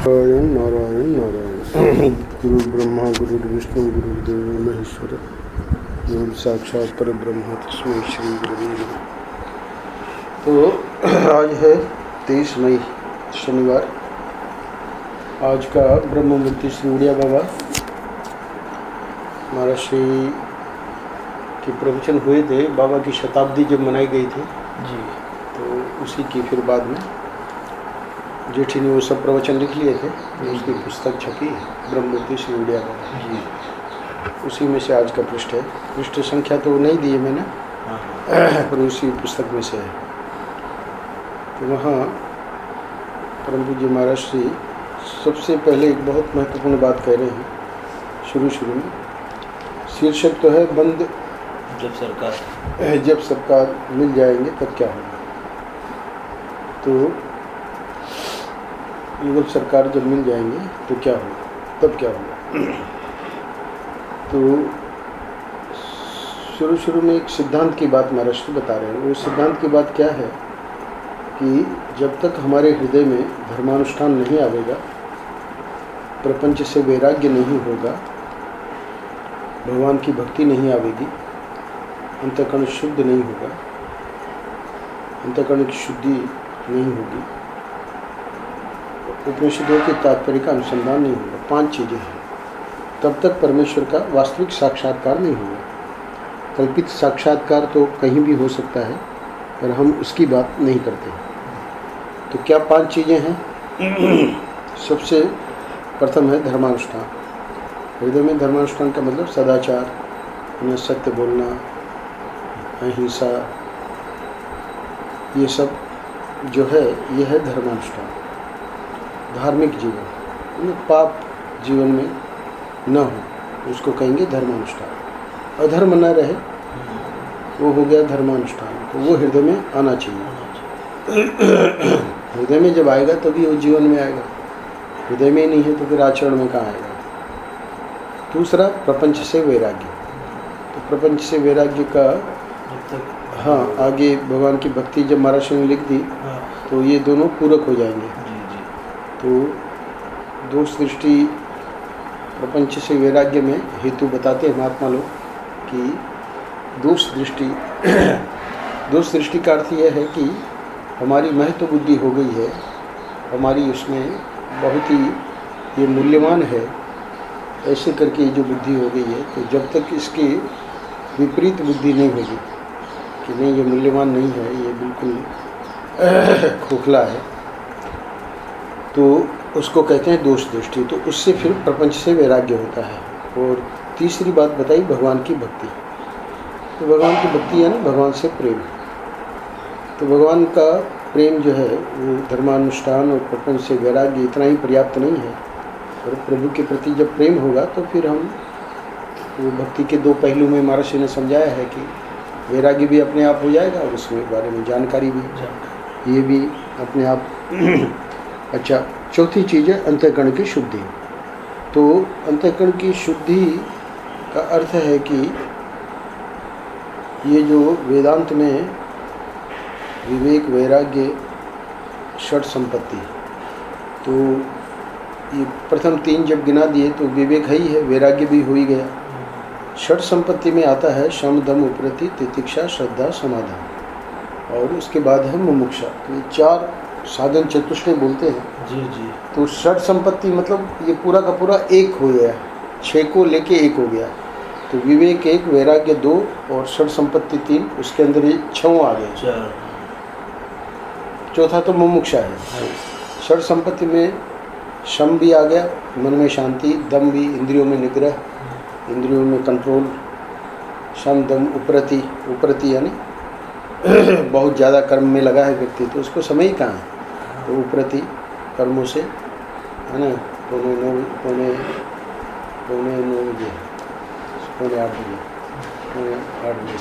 नारायण नारायण नारायण गुरु ब्रह्मा गुरु विष्णु गुरुदेव महेश्वर गुरु साक्षात पर ब्रह्म तस्मै श्री गुरुवे नमः। तो आज है 23 मई शनिवार। आज का ब्रह्म मूर्ति श्री उड़िया बाबा महाराज श्री के प्रवचन हुए थे। बाबा की शताब्दी जब मनाई गई थी जी, तो उसी की फिर बाद में जेठी ने वो सब प्रवचन लिख लिए थे, उसकी पुस्तक छपी है ब्रह्म मूर्ति श्री उड़िया बाबा जी। उसी में से आज का पृष्ठ है। पृष्ठ संख्या तो नहीं दी है मैंने, पर उसी पुस्तक में से है। तो वहाँ परम पूज्य महाराज श्री सबसे पहले एक बहुत महत्वपूर्ण बात कह रहे हैं शुरू में। शीर्षक तो है बंद जब सरकार मिल जाएंगे तब क्या होगा। तो युगल सरकार जब मिल जाएंगे तो क्या होगा, तब क्या होगा। तो शुरू में एक सिद्धांत की बात महाराज बता रहे हैं। वो सिद्धांत की बात क्या है कि जब तक हमारे हृदय में धर्मानुष्ठान नहीं आवेगा, प्रपंच से वैराग्य नहीं होगा, भगवान की भक्ति नहीं आवेगी, अंतःकरण शुद्ध नहीं होगा, अंतःकरण की शुद्धि नहीं होगी, उपनिषदों के तात्पर्य का अनुसंधान नहीं होगा, 5 चीज़ें हैं, तब तक परमेश्वर का वास्तविक साक्षात्कार नहीं होगा। कल्पित साक्षात्कार तो कहीं भी हो सकता है, पर हम उसकी बात नहीं करते। तो क्या 5 चीज़ें हैं? सबसे प्रथम है धर्मानुष्ठान। हृदय में धर्मानुष्ठान का मतलब सदाचार, उन्हें सत्य बोलना, अहिंसा, ये सब जो है यह है धर्मानुष्ठान। धार्मिक जीवन, पाप जीवन में न हो उसको कहेंगे धर्मानुष्ठान। अधर्म न रहे वो हो गया धर्मानुष्ठान। तो वो हृदय में आना चाहिए। हृदय में जब आएगा तभी वो जीवन में आएगा। हृदय में नहीं है तो फिर आचरण में कहाँ आएगा। दूसरा प्रपंच से वैराग्य। तो प्रपंच से वैराग्य का आगे भगवान की भक्ति जब महाराज ने लिख दी तो ये दोनों पूरक हो जाएंगे। तो दोष दृष्टि प्रपंच से वैराग्य में हेतु बताते हैं महात्मा लोग कि दोष दृष्टि का अर्थ यह है कि हमारी महत्व बुद्धि हो गई है, हमारी उसमें बहुत ही ये मूल्यवान है, ऐसे करके जो बुद्धि हो गई है। तो जब तक इसकी विपरीत बुद्धि नहीं होगी कि नहीं ये मूल्यवान नहीं है, ये बिल्कुल खोखला है, तो उसको कहते हैं दोष दृष्टि। तो उससे फिर प्रपंच से वैराग्य होता है। और तीसरी बात बताई भगवान की भक्ति। तो भगवान की भक्ति है ना भगवान से प्रेम। तो भगवान का प्रेम जो है वो धर्मानुष्ठान और प्रपंच से वैराग्य इतना ही पर्याप्त नहीं है। और प्रभु के प्रति जब प्रेम होगा तो फिर हम वो भक्ति के 2 पहलू में महाराज ने समझाया है कि वैराग्य भी अपने आप हो जाएगा और उसके बारे में जानकारी भी, ये भी अपने आप। अच्छा, चौथी चीज़ है अंतःकरण की शुद्धि। तो अंतःकरण की शुद्धि का अर्थ है कि ये जो वेदांत में विवेक वैराग्य षट संपत्ति, तो ये प्रथम 3 जब गिना दिए तो विवेक है ही है, वैराग्य भी हो ही गया। षट संपत्ति में आता है शम दम उपरति तितिक्षा श्रद्धा समाधान, और उसके बाद है मुमुक्षा। तो ये 4 साधन चतुष्टय बोलते हैं। जी। तो षट संपत्ति मतलब ये पूरा का पूरा एक हो गया, 6 को लेके एक हो गया। तो विवेक 1, वैराग्य 2 और षट संपत्ति 3, उसके अंदर ये 6 आ गए। चौथा तो मुमुक्षा है। षट संपत्ति में शम भी आ गया, मन में शांति, दम भी, इंद्रियों में निग्रह, इंद्रियों में कंट्रोल, शम दम उपरति यानी बहुत ज़्यादा कर्म में लगा है व्यक्ति, तो उसको समय ही कहाँ है। तो उपरति कर्मों से है ना, पौने 9 बजे, पौने 8 बजे,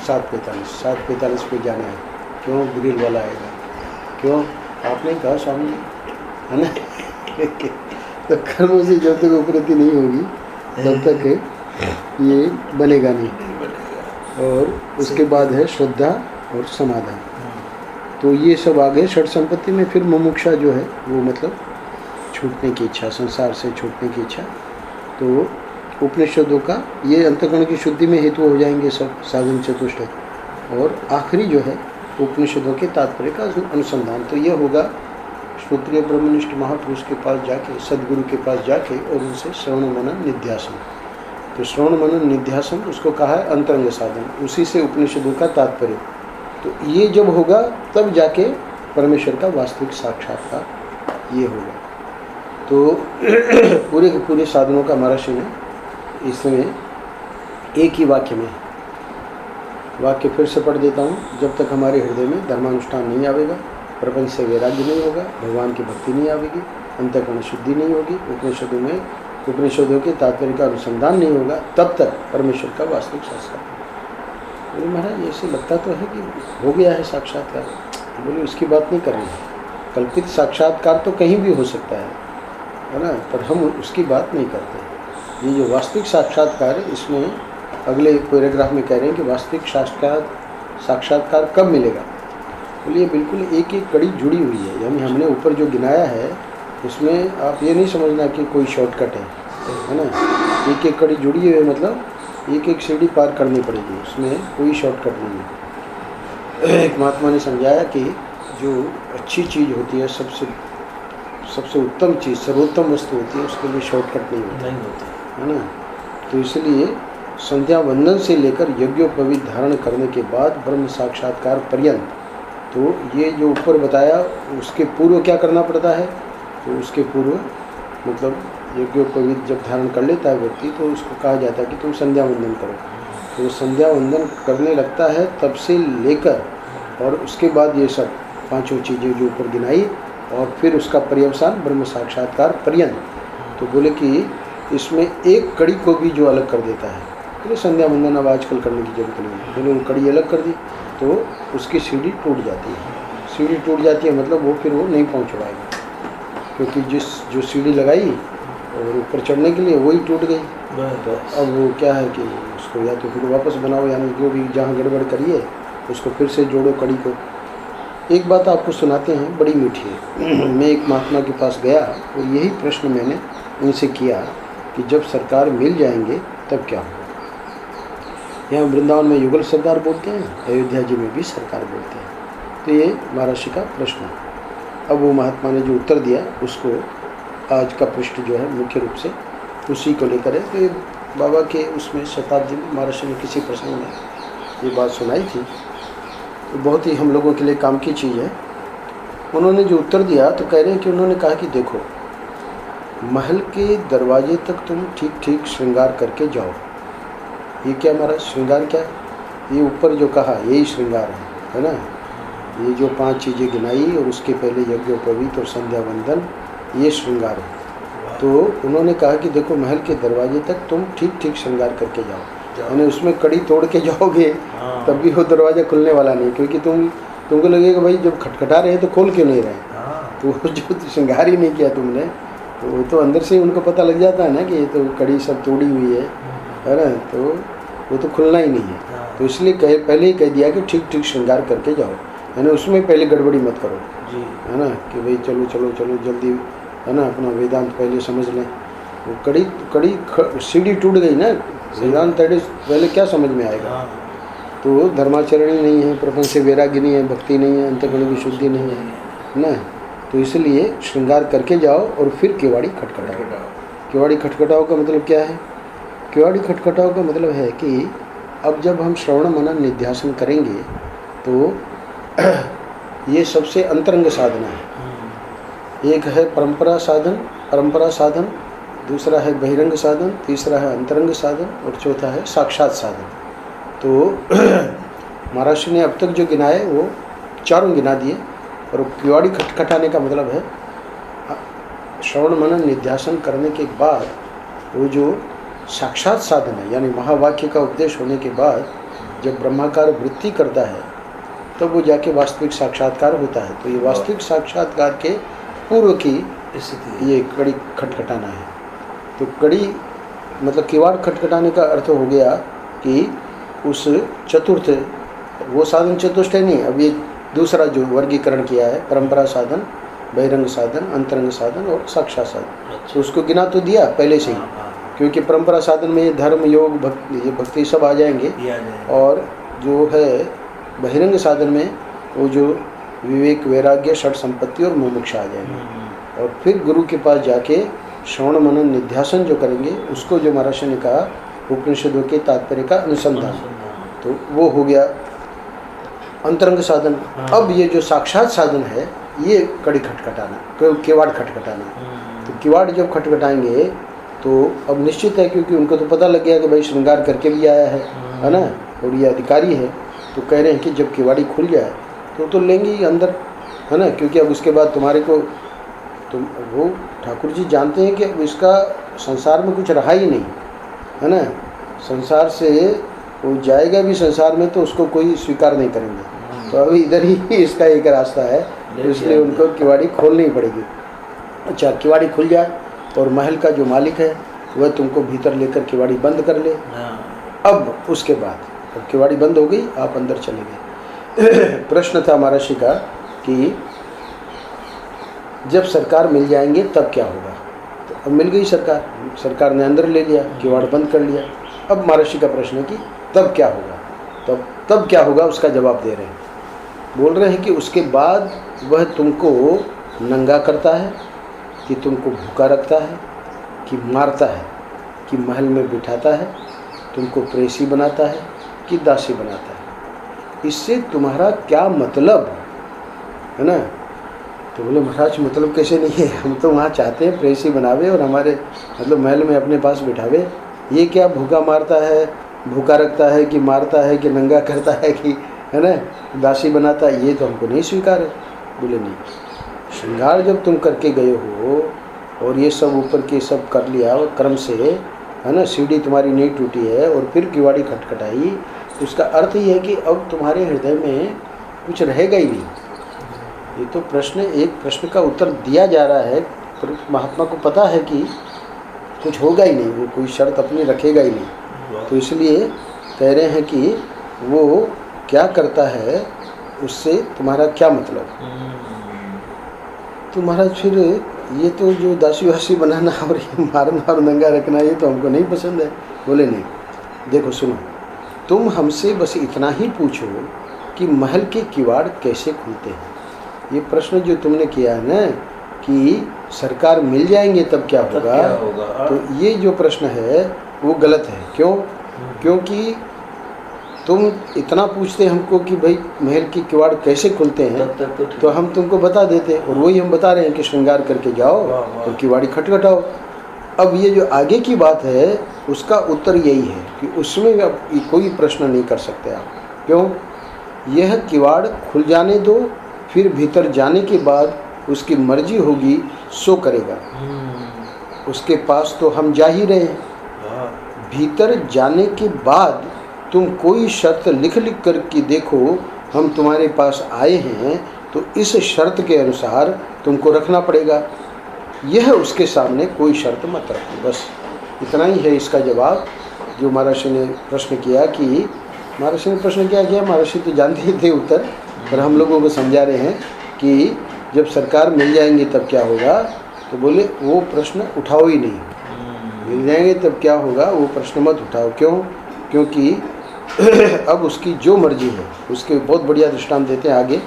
7:45 पे जाना है। क्यों? ग्रिल वाला आएगा। क्यों? आपने कहा स्वामी जी, है ना। तो कर्मों से जब तक उपरति नहीं होगी तब तक ये बनेगा नहीं। और उसके बाद है श्रद्धा और समाधान। तो ये सब आ गए षट संपत्ति में। फिर मुमुक्षा जो है वो मतलब छूटने की इच्छा, संसार से छूटने की इच्छा। तो उपनिषदों का ये अंतःकरण की शुद्धि में हेतु हो जाएंगे सब साधन चतुष्टय। और आखिरी जो है उपनिषदों के तात्पर्य का अनुसंधान। तो ये होगा श्रोत्रिय ब्रह्मनिष्ठ महापुरुष के पास जाके, सदगुरु के पास जाके और उनसे श्रवण मनन निध्यासन। तो श्रवण मनन निध्यासन उसको कहा है अंतरंग साधन, उसी से उपनिषदों का तात्पर्य। तो ये जब होगा तब जाके परमेश्वर का वास्तविक साक्षात्कार ये होगा। तो पूरे के पूरे साधनों का महर्षि ने इसमें एक ही वाक्य में, वाक्य फिर से पढ़ देता हूँ। जब तक हमारे हृदय में धर्मानुष्ठान नहीं आवेगा, प्रपंच से वैराग्य नहीं होगा, भगवान की भक्ति नहीं आवेगी, अंतःकरण शुद्धि नहीं होगी, उपनिषदों के तात्पर्य का अनुसंधान नहीं होगा, तब तक परमेश्वर का वास्तविक साक्षात्कार। बोले महाराज ऐसे लगता तो है कि हो गया है साक्षात्कार। बोले उसकी बात नहीं कर रहे हैं, कल्पित साक्षात्कार तो कहीं भी हो सकता है ना, पर हम उसकी बात नहीं करते। ये जो वास्तविक साक्षात्कार है, इसमें अगले पैराग्राफ में कह रहे हैं कि वास्तविक साक्षात्कार कब मिलेगा। बोलिए बिल्कुल एक एक कड़ी जुड़ी हुई है, यानी हमने ऊपर जो गिनाया है उसमें आप ये नहीं समझना कि कोई शॉर्टकट है ना। एक एक कड़ी जुड़ी हुई है, मतलब एक एक सीढ़ी पार करनी पड़ेगी, उसमें कोई शॉर्टकट नहीं है। एक महात्मा ने समझाया कि जो अच्छी चीज़ होती है, सबसे उत्तम चीज़, सर्वोत्तम वस्तु होती है, उसके लिए शॉर्टकट नहीं होता है ना। तो इसलिए संध्या वंदन से लेकर यज्ञोपवीत धारण करने के बाद ब्रह्म साक्षात्कार पर्यंत, तो ये जो ऊपर बताया उसके पूर्व क्या करना पड़ता है। तो उसके पूर्व मतलब यज्ञोपवीत जब धारण कर लेता है व्यक्ति, तो उसको कहा जाता है कि तुम संध्या वंदन करो। तो संध्या वंदन करने लगता है तब से लेकर, और उसके बाद ये सब पांचों चीज़ें जो ऊपर गिनाई, और फिर उसका पर्यवसान ब्रह्म साक्षात्कार पर्यंत। तो बोले कि इसमें एक कड़ी को भी जो अलग कर देता है, बोले संध्या वंदन अब आजकल करने की जरूरत नहीं, बोले वो कड़ी अलग कर दी तो उसकी सीढ़ी टूट जाती है। सीढ़ी टूट जाती है मतलब वो फिर वो नहीं पहुँच पाएगा, क्योंकि जो सीढ़ी लगाई और ऊपर चढ़ने के लिए वही टूट गई। तो अब वो क्या है कि उसको या तो फिर वापस बनाओ, यानी जो भी जहाँ गड़बड़ करिए उसको फिर से जोड़ो कड़ी को। एक बात आपको सुनाते हैं, बड़ी मीठी है। मैं एक महात्मा के पास गया और यही प्रश्न मैंने उनसे किया कि जब सरकार मिल जाएंगे तब क्या होगा। यहाँ वृंदावन में युगल सरदार बोलते हैं, अयोध्या जी में भी सरकार बोलते हैं। तो ये महर्षि का प्रश्न है। अब वो महात्मा ने जो उत्तर दिया उसको आज का पृष्ठ जो है मुख्य रूप से उसी को लेकर है। तो ये बाबा के उसमें शताब्दी में महर्षि ने किसी प्रसंग में ये बात सुनाई थी, तो बहुत ही हम लोगों के लिए काम की चीज़ है। उन्होंने जो उत्तर दिया तो कह रहे हैं कि उन्होंने कहा कि देखो, महल के दरवाजे तक तुम ठीक ठीक श्रृंगार करके जाओ। ये क्या महाराज श्रृंगार क्या? ये ऊपर जो कहा यही श्रृंगार है ना। ये जो 5 चीज़ें गिनाई और उसके पहले यज्ञोपवीत और संध्या वंदन, ये श्रृंगार है। तो उन्होंने कहा कि देखो, महल के दरवाजे तक तुम ठीक ठीक श्रृंगार करके जाओ, यानी उसमें कड़ी तोड़ के जाओगे तब भी वो दरवाज़ा खुलने वाला नहीं, क्योंकि तुमको लगेगा भाई जब खटखटा रहे हैं तो खोल क्यों नहीं रहे। तो जो श्रृंगार ही नहीं किया तुमने, तो वो तो अंदर से ही उनको पता लग जाता है ना कि ये तो कड़ी सब तोड़ी हुई है ना, तो वो तो खुलना ही नहीं है। तो इसलिए पहले ही कह दिया कि ठीक ठीक श्रृंगार करके जाओ, यानी उसमें पहले गड़बड़ी मत करो जी, है ना, कि भाई चलो चलो चलो जल्दी, है ना, अपना वेदांत पहले समझ लें। वो कड़ी सीढ़ी टूट गई ना, वेदांत पहले क्या समझ में आएगा। तो धर्माचरण ही नहीं है, प्रपंच से वैराग्य नहीं है, भक्ति नहीं है, अंतःकरण की शुद्धि नहीं है ना। तो इसलिए श्रृंगार करके जाओ और फिर केवाड़ी खटखटाओ। केवाड़ी खटखटाओ का मतलब क्या है? केवाड़ी खटखटाओ का मतलब है कि अब जब हम श्रवण मनन निध्यासन करेंगे तो ये सबसे अंतरंग साधना है। एक है परंपरा साधन, दूसरा है बहिरंग साधन, तीसरा है अंतरंग साधन और चौथा है साक्षात साधन। तो महाराष्ट्र ने अब तक जो गिनाए वो चारों गिना दिए। और किवाड़ी खटखटाने का मतलब है श्रवण मनन निध्यासन करने के बाद वो जो साक्षात साधन है, यानी महावाक्य का उपदेश होने के बाद जब ब्रह्माकार वृत्ति करता है तब वो जाके वास्तविक साक्षात्कार होता है। तो ये वास्तविक साक्षात्कार के पूर्व की स्थिति ये कड़ी खटखटाना है। तो कड़ी मतलब किवाड़ खटखटाने का अर्थ हो गया कि उस चतुर्थ, वो साधन चतुष्टय नहीं, अब ये दूसरा जो वर्गीकरण किया है परंपरा साधन, बहिरंग साधन, अंतरंग साधन और साक्षात साधन। तो उसको गिना तो दिया पहले से ही, क्योंकि परंपरा साधन में ये धर्म, योग, भक्ति, ये भक्ति सब आ जाएंगे। और जो है बहिरंग साधन में वो जो विवेक, वैराग्य, षट संपत्ति और मुमुक्षा आ जाएंगे। और फिर गुरु के पास जाके श्रवण मनन निध्यासन जो करेंगे, उसको जो महाराज ने कहा उपनिषदों के तात्पर्य का अनुसंधान, तो वो हो गया अंतरंग साधन। अब ये जो साक्षात साधन है, ये कड़ी खटखटाना, किवाड़ खटखटाना। तो किवाड़ जब खटखटाएंगे तो अब निश्चित है, क्योंकि उनको तो पता लग गया कि भाई श्रृंगार करके भी आया है ना, और ये अधिकारी है। तो कह रहे हैं कि जब किवाड़ी खुल जाए तो लेंगे ही अंदर, है ना, क्योंकि अब उसके बाद तुम्हारे को तुम, वो ठाकुर जी जानते हैं कि अब इसका संसार में कुछ रहा ही नहीं, है ना। संसार से वो जाएगा भी संसार में तो उसको कोई स्वीकार नहीं करेंगे। तो अभी इधर ही इसका एक रास्ता है, तो इसलिए उनको किवाड़ी खोलनी पड़ेगी। अच्छा, किवाड़ी खुल जाए और महल का जो मालिक है वह तुमको भीतर लेकर किवाड़ी बंद कर ले। अब उसके बाद अब किवाड़ी बंद हो गई, आप अंदर चले गए। प्रश्न था महर्षि का कि जब सरकार मिल जाएंगे तब क्या होगा। तो अब मिल गई सरकार, सरकार ने अंदर ले लिया, किवाड़ बंद कर लिया। अब महर्षि का प्रश्न है कि तब क्या होगा, तब क्या होगा, उसका जवाब दे रहे हैं। बोल रहे हैं कि उसके बाद वह तुमको नंगा करता है, कि तुमको भूखा रखता है, कि मारता है, कि महल में बिठाता है, तुमको प्रेसी बनाता है, कि दासी बनाता है। इससे तुम्हारा क्या मतलब है ना। तो बोले महाराज मतलब कैसे नहीं है, हम तो वहाँ चाहते हैं प्रेसी बनावे और हमारे मतलब महल में अपने पास बिठावे। ये क्या भूखा मारता है, भूखा रखता है, कि मारता है, कि नंगा करता है, कि है ना दासी बनाता है, ये तो हमको नहीं स्वीकार है। बोले नहीं, श्रृंगार जब तुम करके गए हो और ये सब ऊपर के सब कर लिया और क्रम से, है ना, सीढ़ी तुम्हारी नहीं टूटी है और फिर किवाड़ी खटखटाई, उसका अर्थ ये है कि अब तुम्हारे हृदय में कुछ रहेगा ही नहीं। ये तो प्रश्न, एक प्रश्न का उत्तर दिया जा रहा है, पर महात्मा को पता है कि कुछ होगा ही नहीं, वो कोई शर्त अपनी रखेगा ही नहीं। तो इसलिए कह रहे हैं कि वो क्या करता है, उससे तुम्हारा क्या मतलब। तो महाराज फिर ये तो जो दासी वासी बनाना और ये मारना और नंगा रखना, ये तो हमको नहीं पसंद है। बोले नहीं, देखो सुनो, तुम हमसे बस इतना ही पूछो कि महल के किवाड़ कैसे खुलते हैं। ये प्रश्न जो तुमने किया है ना कि सरकार मिल जाएंगे तब क्या होगा, तो ये जो प्रश्न है वो गलत है। क्यों? क्योंकि तुम इतना पूछते हमको कि भाई महल की किवाड़ कैसे खुलते हैं, तो हम तुमको बता देते, और वही हम बता रहे हैं कि श्रृंगार करके जाओ और किवाड़ी खटखटाओ। अब ये जो आगे की बात है उसका उत्तर यही है कि उसमें अब कोई प्रश्न नहीं कर सकते आप। क्यों? यह किवाड़ खुल जाने दो, फिर भीतर जाने के बाद उसकी मर्जी होगी सो करेगा। उसके पास तो हम जा ही रहे हैं। भीतर जाने के बाद तुम कोई शर्त लिख कर के देखो, हम तुम्हारे पास आए हैं तो इस शर्त के अनुसार तुमको रखना पड़ेगा। यह उसके सामने कोई शर्त मत रखो। बस इतना ही है इसका जवाब जो महर्षि ने प्रश्न किया। कि महर्षि ने प्रश्न क्या किया, महर्षि तो जानते ही थे उत्तर, पर हम लोगों को समझा रहे हैं कि जब सरकार मिल जाएंगे तब क्या होगा। तो बोले वो प्रश्न उठाओ ही नहीं, मिल जाएंगे तब क्या होगा वो प्रश्न मत उठाओ। क्यों? क्योंकि अब उसकी जो मर्जी है, उसके बहुत बढ़िया दृष्टांत देते हैं आगे।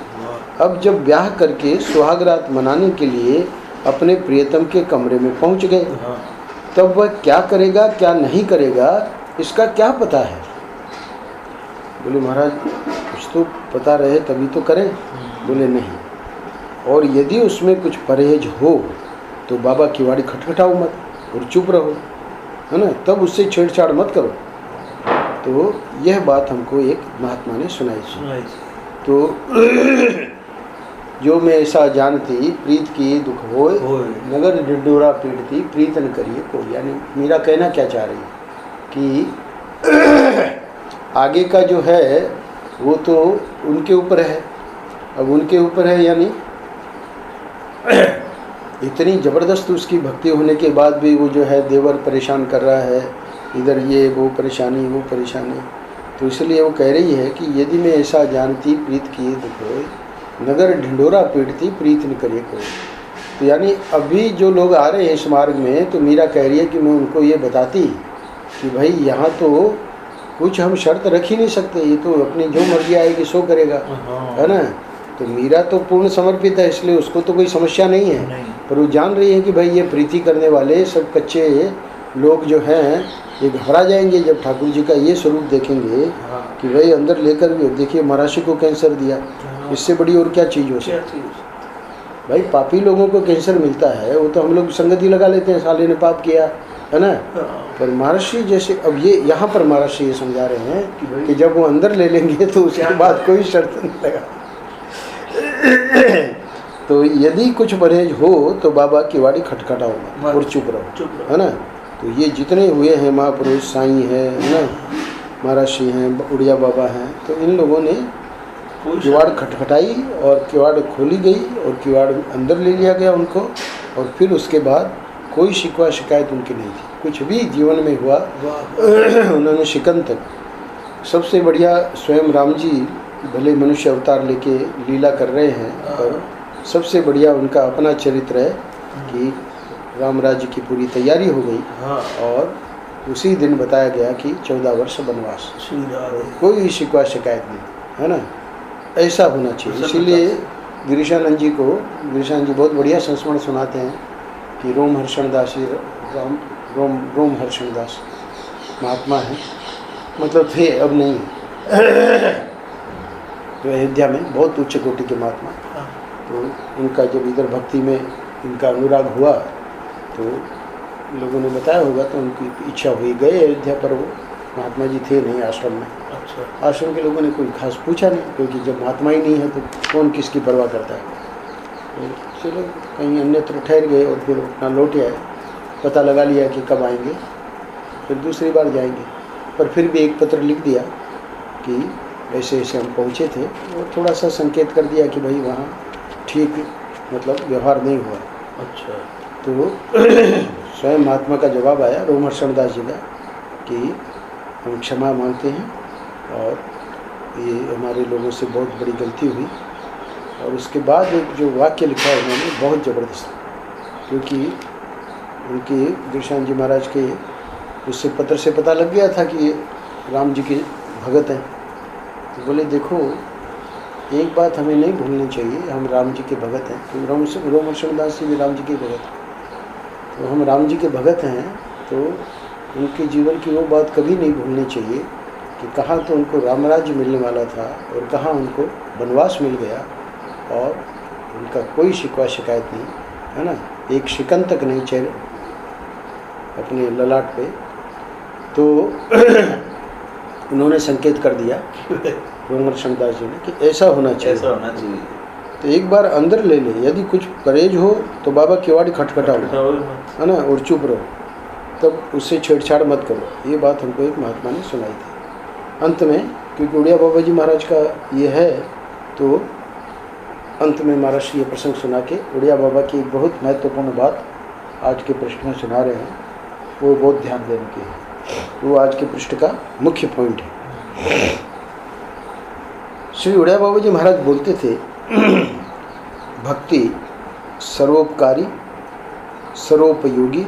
अब जब ब्याह करके सुहागरात मनाने के लिए अपने प्रियतम के कमरे में पहुंच गए, तब वह क्या करेगा क्या नहीं करेगा इसका क्या पता है। बोले महाराज कुछ तो पता रहे तभी तो करें। बोले नहीं, और यदि उसमें कुछ परहेज हो तो बाबा किवाड़ी खटखटाओ मत और चुप रहो, है ना, तब उससे छेड़छाड़ मत करो। तो यह बात हमको एक महात्मा ने सुनाई। तो जो मैं ऐसा जानती प्रीत की दुख होए, नगर डिडोरा पीटती प्रीत न करिए कोई। यानी मेरा कहना क्या चाह रही है कि आगे का जो है वो तो उनके ऊपर है। अब उनके ऊपर है, यानी इतनी ज़बरदस्त उसकी भक्ति होने के बाद भी वो जो है देवर परेशान कर रहा है, इधर ये वो परेशानी वो परेशानी। तो इसलिए वो कह रही है कि यदि मैं ऐसा जानती प्रीत किए दुख होए, नगर ढिंडोरा पीटती प्रीत न करिए कोई। तो यानी अभी जो लोग आ रहे हैं इस मार्ग में, तो मीरा कह रही है कि मैं उनको ये बताती कि भाई यहाँ तो कुछ हम शर्त रख ही नहीं सकते, ये तो अपनी जो मर्जी आएगी सो करेगा, है ना। तो मीरा तो पूर्ण समर्पित है, इसलिए उसको तो कोई समस्या नहीं है। पर वो जान रही है कि भाई ये प्रीति करने वाले सब कच्चे लोग जो हैं ये घबरा जाएंगे जब ठाकुर जी का ये स्वरूप देखेंगे कि भाई अंदर लेकर भी, देखिए महाराष्ट्र को कैंसर दिया, इससे बड़ी और क्या चीज़ हो सकती है। भाई पापी लोगों को कैंसर मिलता है, वो तो हम लोग संगति लगा लेते हैं, साले ने पाप किया, है ना। पर महर्षि जैसे, अब ये यहाँ पर महर्षि ये समझा रहे हैं कि जब वो अंदर ले लेंगे तो उसके बाद कोई शर्त नहीं लगा। तो यदि कुछ परहेज हो तो बाबा की वाड़ी खटखटाओ और चुप रहो, है ना। तो ये जितने हुए हैं महापुरुष, साईं है ना, महर्षि हैं, उड़िया बाबा हैं, तो इन लोगों ने किवाड़ खटखटाई और किवाड़ खोली गई और किवाड़ अंदर ले लिया गया उनको। और फिर उसके बाद कोई शिकवा शिकायत उनकी नहीं थी, कुछ भी जीवन में हुआ उन्होंने शिकन तक। सबसे बढ़िया स्वयं राम जी भले मनुष्य अवतार लेके लीला कर रहे हैं, पर सबसे बढ़िया उनका अपना चरित्र है कि राम राज्य की पूरी तैयारी हो गई और उसी दिन बताया गया कि 14 वर्ष वनवास, कोई शिकवा शिकायत नहीं, है ना। ऐसा होना चाहिए। इसीलिए गिरीशानंद जी बहुत बढ़िया संस्मरण सुनाते हैं कि रोम हर्षण दास जी, रोम हर्षण दास महात्मा हैं, मतलब थे, अब नहीं, तो अयोध्या में बहुत उच्च कोटि के महात्मा। तो इनका जब इधर भक्ति में इनका अनुराग हुआ तो लोगों ने बताया होगा, तो उनकी इच्छा हुई, गए अयोध्या, पर वो महात्मा जी थे नहीं आश्रम में। अच्छा। आश्रम के लोगों ने कोई खास पूछा नहीं, क्योंकि जब महात्मा ही नहीं है तो कौन किसकी परवाह करता है। तो चलो कहीं अन्यत्र ठहर गए और फिर अपना लौट आए, पता लगा लिया कि कब आएंगे, फिर दूसरी बार जाएंगे। पर फिर भी एक पत्र लिख दिया कि ऐसे ऐसे हम पहुँचे थे, और थोड़ा सा संकेत कर दिया कि भाई वहाँ ठीक मतलब व्यवहार नहीं हुआ। अच्छा। तो स्वयं महात्मा का जवाब आया रोम हर्षण दास जी का कि हम क्षमा मांगते हैं और ये हमारे लोगों से बहुत बड़ी गलती हुई। और उसके बाद एक जो वाक्य लिखा है उन्होंने बहुत ज़बरदस्त, क्योंकि उनके गिरीशानंद जी महाराज के उससे पत्र से पता लग गया था कि ये राम जी के भगत हैं। तो बोले देखो, एक बात हमें नहीं भूलनी चाहिए, हम राम जी के भगत हैं, क्योंकि रोम हर्षण दास जी भी राम जी के भगत हैं। तो हम राम जी के भगत हैं, तो उनके जीवन की वो बात कभी नहीं भूलनी चाहिए कि कहाँ तो उनको रामराज्य मिलने वाला था और कहाँ उनको वनवास मिल गया, और उनका कोई शिकवा शिकायत नहीं, है ना, एक शिकन तक नहीं चेहरे अपने ललाट पे। तो उन्होंने संकेत कर दिया रोम हर्षण दास जी ने कि ऐसा होना चाहिए, तो एक बार अंदर ले ले, यदि कुछ परहेज हो तो बाबा किवाड़ी खटखटाओ, है ना, और चुप रहो, तब उससे छेड़छाड़ मत करो। ये बात हमको एक महात्मा ने सुनाई थी। अंत में, क्योंकि उड़िया बाबा जी महाराज का ये है, तो अंत में महाराज ये प्रसंग सुना के उड़िया बाबा की एक बहुत महत्वपूर्ण बात आज के पृष्ठ में सुना रहे हैं, वो बहुत ध्यान देने की है। वो आज के पृष्ठ का मुख्य पॉइंट है। श्री उड़िया बाबा जी महाराज बोलते थे, भक्ति सर्वोपकारी, सर्वोपयोगी,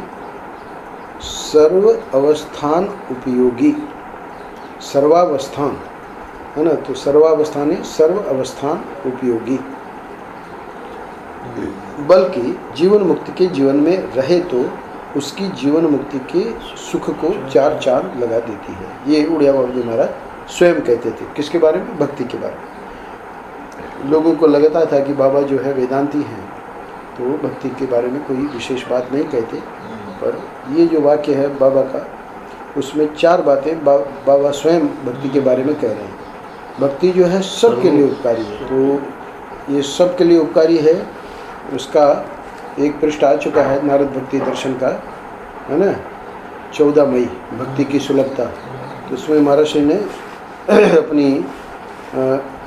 सर्व अवस्थान उपयोगी, सर्वावस्थान, है ना, तो सर्वावस्थान है, सर्व अवस्थान उपयोगी, बल्कि जीवन मुक्ति के जीवन में रहे तो उसकी जीवन मुक्ति के सुख को चार चांद लगा देती है। ये उड़िया बाबा जी महाराज स्वयं कहते थे। किसके बारे में? भक्ति के बारे में। लोगों को लगता था कि बाबा जो है वेदांती हैं, तो भक्ति के बारे में कोई विशेष बात नहीं कहते, पर ये जो वाक्य है बाबा का, उसमें चार बातें बाबा स्वयं भक्ति के बारे में कह रहे हैं। भक्ति जो है सबके लिए उपकारी है, तो ये सबके लिए उपकारी है। उसका एक पृष्ठ आ चुका है नारद भक्ति दर्शन का, है ना, 14 मई, भक्ति की सुलभता। तो उसमें महाराज ने अपनी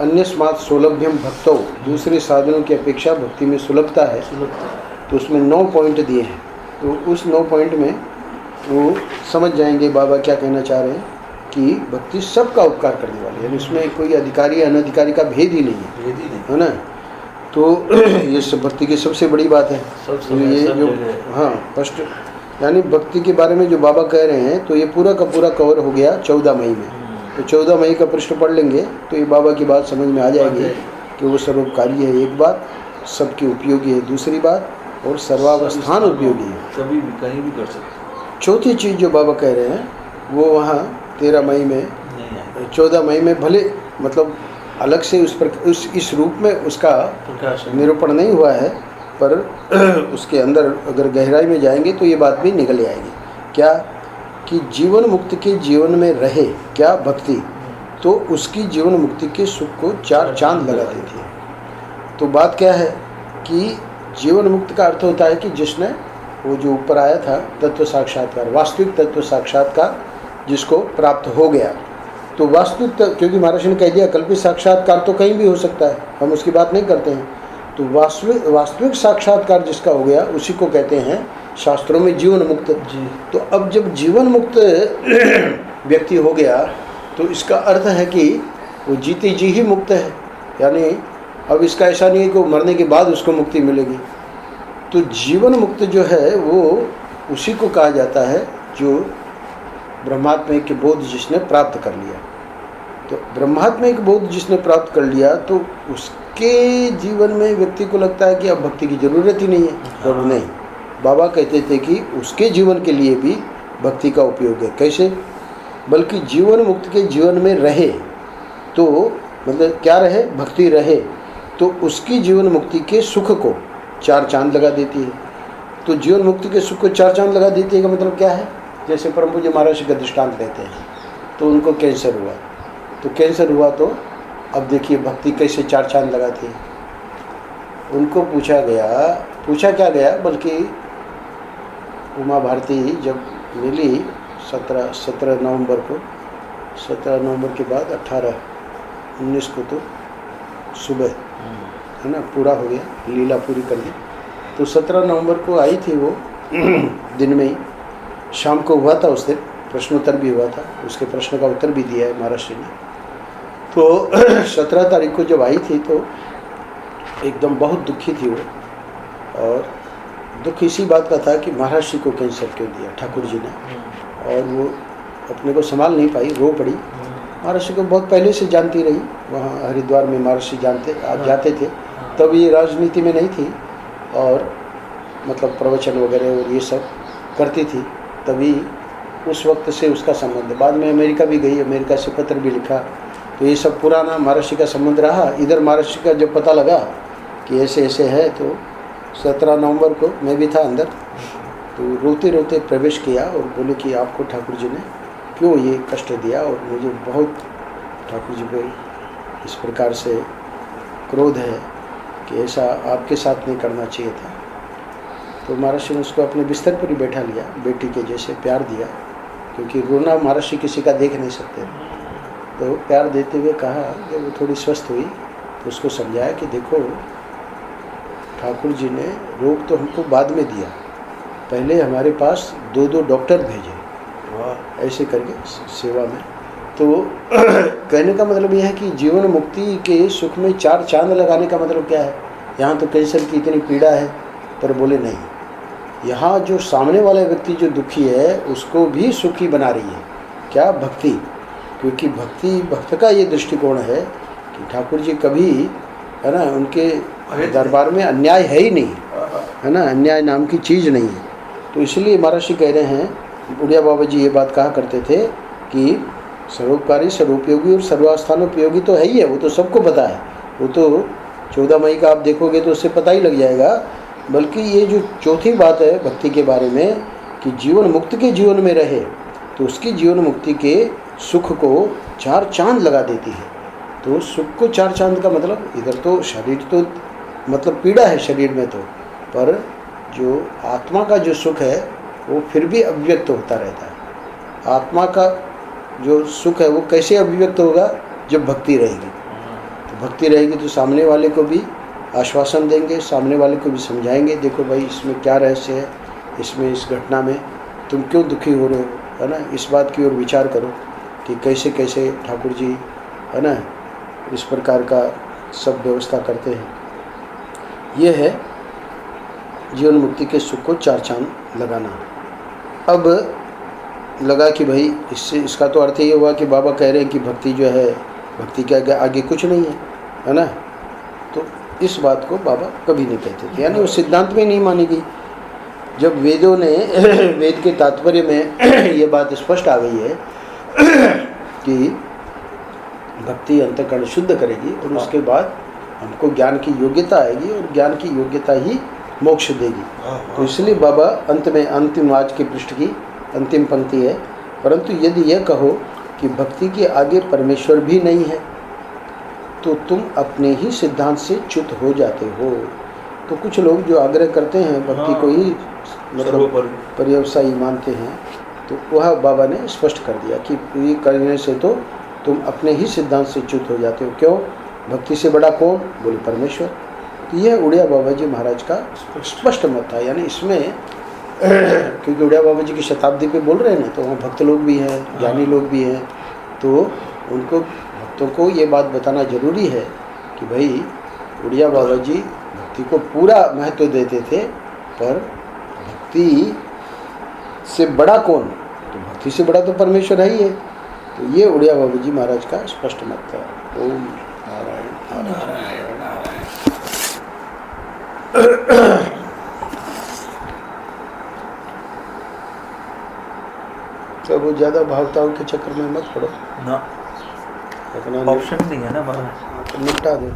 अन्यस्मात् सौलभ्यम भक्तौ, दूसरे साधनों की अपेक्षा भक्ति में सुलभता है, तो उसमें 9 पॉइंट दिए हैं। तो उस 9 पॉइंट में वो समझ जाएंगे बाबा क्या कहना चाह रहे हैं कि भक्ति सबका उपकार करने वाली है, उसमें कोई अधिकारी अनधिकारी का भेद ही नहीं है, है ना। तो ये सब भक्ति की सबसे बड़ी बात है। सब तो समय, ये सब जो जगह। हाँ फर्स्ट यानी भक्ति के बारे में जो बाबा कह रहे हैं, तो ये पूरा का पूरा कवर हो गया 14 मई में। तो 14 मई का पृष्ठ पढ़ लेंगे तो ये बाबा की बात समझ में आ जाएगी कि वो सर्वोपकारी है एक बात, सबकी उपयोगी है दूसरी बात, और सर्वावस्थान उपयोगी है, कभी भी कहीं भी कर सकते। चौथी चीज़ जो बाबा कह रहे हैं वो वहाँ 13 मई में नहीं आए 14 मई में भले मतलब अलग से इस रूप में उसका प्रकाश है। निरूपण नहीं हुआ है, पर उसके अंदर अगर गहराई में जाएंगे तो ये बात भी निकल आएगी। क्या कि जीवन मुक्त के जीवन में रहे क्या भक्ति, तो उसकी जीवन मुक्ति के सुख को 4 चांद लगा देती है। तो बात क्या है कि जीवन मुक्त का अर्थ होता है कि जिसने वो जो ऊपर आया था तत्व साक्षात्कार, वास्तविक तत्व साक्षात्कार जिसको प्राप्त हो गया। तो वास्तविक क्योंकि महाराज ने कह दिया कल्पित साक्षात्कार तो कहीं भी हो सकता है, हम उसकी बात नहीं करते हैं। तो वास्तविक साक्षात्कार जिसका हो गया उसी को कहते हैं शास्त्रों में जीवन मुक्त जी। तो अब जब जीवन मुक्त व्यक्ति हो गया तो इसका अर्थ है कि वो जीते जी ही मुक्त है, यानी अब इसका ऐसा नहीं है कि वो मरने के बाद उसको मुक्ति मिलेगी। तो जीवन मुक्त जो है वो उसी को कहा जाता है जो ब्रह्मात्मिक के बोध जिसने प्राप्त कर लिया। तो ब्रह्मात्मिक बोध जिसने प्राप्त कर लिया तो उसके जीवन में व्यक्ति को लगता है कि अब भक्ति की जरूरत ही नहीं है। प्रभु नहीं, बाबा कहते थे कि उसके जीवन के लिए भी भक्ति का उपयोग है। कैसे? बल्कि जीवन मुक्त के जीवन में रहे तो मतलब क्या रहे, भक्ति रहे, तो उसकी जीवन मुक्ति के सुख को 4 चांद लगा देती है। तो जीवन मुक्ति के सुख को 4 चांद लगा देती है का मतलब क्या है? जैसे परम पूज्य महाराज का दृष्टांत लेते हैं, तो उनको कैंसर हुआ, तो कैंसर हुआ तो अब देखिए भक्ति कैसे 4 चांद लगाती है। उनको पूछा क्या गया, बल्कि उमा भारती जब मिली 17 नवंबर को, 17 नवंबर के बाद 18-19 को तो सुबह है ना पूरा हो गया, लीला पूरी कर दी। तो 17 नवंबर को आई थी वो दिन में ही, शाम को हुआ था उस दिन, प्रश्नोत्तर भी हुआ था, उसके प्रश्न का उत्तर भी दिया है महाराज ने। तो 17 तारीख को जब आई थी तो एकदम बहुत दुखी थी वो, और दुख इसी बात का था कि महाराज जी को कैंसर क्यों दिया ठाकुर जी ने, और वो अपने को संभाल नहीं पाई, रो पड़ी। महाराज जी को बहुत पहले से जानती रही, वहाँ हरिद्वार में महाराज जी जाते थे, तब ये राजनीति में नहीं थी और मतलब प्रवचन वगैरह और ये सब करती थी, तभी उस वक्त से उसका संबंध। बाद में अमेरिका भी गई, अमेरिका से पत्र भी लिखा, तो ये सब पुराना महाराज जी का संबंध रहा। इधर महाराज जी का जब पता लगा कि ऐसे ऐसे है, तो 17 नवंबर को मैं भी था अंदर, तो रोते रोते प्रवेश किया और बोले कि आपको ठाकुर जी ने क्यों ये कष्ट दिया, और मुझे बहुत ठाकुर जी पे इस प्रकार से क्रोध है कि ऐसा आपके साथ नहीं करना चाहिए था। तो महाराज ने उसको अपने बिस्तर पर ही बैठा लिया, बेटी के जैसे प्यार दिया, क्योंकि रोना महाराज जी किसी का देख नहीं सकते। तो प्यार देते हुए कहा, जब वो थोड़ी स्वस्थ हुई तो उसको समझाया कि देखो ठाकुर जी ने रोग तो हमको बाद में दिया, पहले हमारे पास 2 डॉक्टर भेजे ऐसे करके सेवा में। तो कहने का मतलब यह है कि जीवन मुक्ति के सुख में 4 चांद लगाने का मतलब क्या है? यहाँ तो कैंसर की इतनी पीड़ा है, पर बोले नहीं, यहाँ जो सामने वाला व्यक्ति जो दुखी है उसको भी सुखी बना रही है। क्या? भक्ति। क्योंकि भक्त का ये दृष्टिकोण है कि ठाकुर जी कभी है ना उनके दरबार में अन्याय है ही नहीं, है ना, अन्याय नाम की चीज़ नहीं है। तो इसलिए महाराज जी कह रहे हैं, बुढ़िया बाबा जी ये बात कहा करते थे कि सर्वोपकारी सर्वोपयोगी और सर्वास्थानोपयोगी तो है ही है, वो तो सबको पता है। वो तो 14 मई का आप देखोगे तो उससे पता ही लग जाएगा। बल्कि ये जो चौथी बात है भक्ति के बारे में कि जीवन मुक्त के जीवन में रहे तो उसकी जीवन मुक्ति के सुख को 4 चांद लगा देती है। तो सुख को 4 चांद का मतलब, इधर तो शरीर तो मतलब पीड़ा है शरीर में, तो पर जो आत्मा का जो सुख है वो फिर भी अभिव्यक्त होता रहता है। आत्मा का जो सुख है वो कैसे अभिव्यक्त होगा? जब भक्ति रहेगी। तो भक्ति रहेगी तो सामने वाले को भी आश्वासन देंगे, सामने वाले को भी समझाएंगे, देखो भाई इसमें क्या रहस्य है, इसमें इस घटना में तुम क्यों दुखी हो रहे हो, है ना, इस बात की ओर विचार करो कि कैसे कैसे ठाकुर जी है ना इस प्रकार का सब व्यवस्था करते हैं। ये है जीवन मुक्ति के सुख को चार चांद लगाना। अब लगा कि भाई इससे इसका तो अर्थ ये हुआ कि बाबा कह रहे हैं कि भक्ति जो है, भक्ति के आगे कुछ नहीं है ना। तो इस बात को बाबा कभी नहीं कहते थे, यानी वो सिद्धांत में नहीं मानी गई। जब वेदों ने वेद के तात्पर्य में ये बात स्पष्ट आ गई है कि भक्ति अंतःकरण शुद्ध करेगी और उसके बाद हमको ज्ञान की योग्यता आएगी और ज्ञान की योग्यता ही मोक्ष देगी। तो इसलिए बाबा अंत में अंतिम आज के पृष्ठ की अंतिम पंक्ति है, परंतु यदि यह कहो कि भक्ति के आगे परमेश्वर भी नहीं है तो तुम अपने ही सिद्धांत से च्युत हो जाते हो। तो कुछ लोग जो आग्रह करते हैं भक्ति को ही मतलब पर्यवसायी मानते हैं, तो वह बाबा ने स्पष्ट कर दिया कि ये करने से तो तुम अपने ही सिद्धांत से च्युत हो जाते हो। क्यों? भक्ति से बड़ा कौन? बोले परमेश्वर। तो यह उड़िया बाबा जी महाराज का स्पष्ट मत था। यानी इसमें क्योंकि उड़िया बाबा जी की शताब्दी पे बोल रहे हैं ना, तो वहाँ भक्त लोग भी हैं, ज्ञानी लोग भी हैं, तो उनको भक्तों को ये बात बताना जरूरी है कि भाई उड़िया बाबा जी भक्ति को पूरा महत्व देते थे, पर भक्ति से बड़ा कौन? तो भक्ति से बड़ा तो परमेश्वर है ही है। तो ये उड़िया बाबा जी महाराज का स्पष्ट मत था। ओम नारायण नारायण नारायण। तो वो ज़्यादा भावताओं के चक्कर में मत पड़ो ना, अपना ऑप्शन नहीं है ना महाराज, निपटा दो।